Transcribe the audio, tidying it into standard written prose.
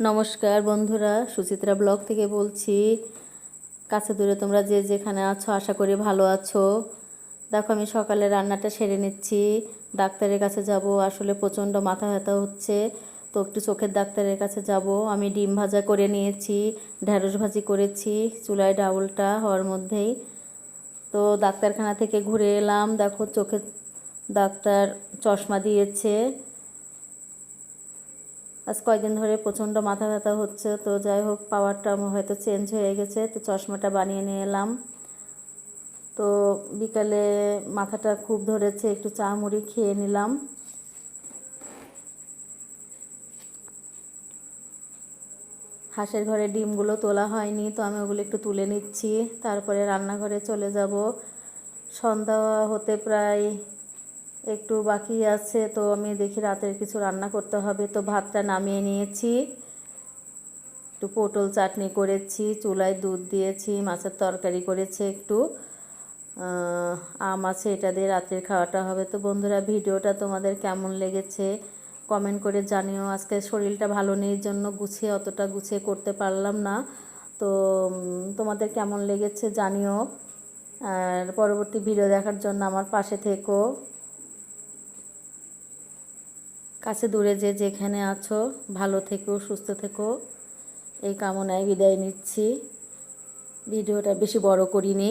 নমস্কার বন্ধুরা, সুচিত্রা ব্লগ থেকে বলছি। কাছে দূরে তোমরা যে যেখানে আছো আশা করি ভালো আছো। দেখো আমি সকালে রান্নাটা সেরে নিচ্ছি, ডাক্তারের কাছে যাব। আসলে প্রচণ্ড মাথা ব্যথা হচ্ছে, তো একটু চোখের ডাক্তারের কাছে যাব। আমি ডিম ভাজা করে নিয়েছি, ঢ্যাঁড়স ভাজি করেছি চুলায় ডাউলটা হওয়ার মধ্যেই। তো ডাক্তারখানা থেকে ঘুরে এলাম, দেখো চোখের ডাক্তার চশমা দিয়েছে। আজ কয়েকদিন ধরে প্রচণ্ড মাথা ব্যথা হচ্ছে, তো যাই হোক পাওয়ারটা হয়তো চেঞ্জ হয়ে গেছে, তো চশমাটা বানিয়ে নিয়ে এলাম। তো বিকালে মাথাটা খুব ধরেছে, একটু চা মুড়ি খেয়ে নিলাম। হাঁসের ঘরে ডিমগুলো তোলা হয়নি, তো আমি ওগুলো একটু তুলে নিচ্ছি, তারপরে রান্নাঘরে চলে যাব। সন্ধ্যা হতে প্রায় একটু বাকি আছে, তো আমি দেখি রাতের কিছু রান্না করতে হবে। তো ভাতটা নামিয়ে নিয়েছি, একটু পটল চাটনি করেছি, চুলায় দুধ দিয়েছি, মাছের তরকারি করেছে, একটু আম আছে, এটা দিয়ে রাত্রের খাওয়াটা হবে। তো বন্ধুরা, ভিডিওটা তোমাদের কেমন লেগেছে কমেন্ট করে জানিও। আজকে শরীরটা ভালো নেই জন্য অতটা গুছিয়ে করতে পারলাম না, তো তোমাদের কেমন লেগেছে জানিও। আর পরবর্তী ভিডিও দেখার জন্য আমার পাশে থেকো। কাছে দূরে যে যেখানে আছো ভালো থেকো, সুস্থ থেকো, এই কামনায় বিদায় নিচ্ছি। ভিডিওটা বেশি বড় করিনি।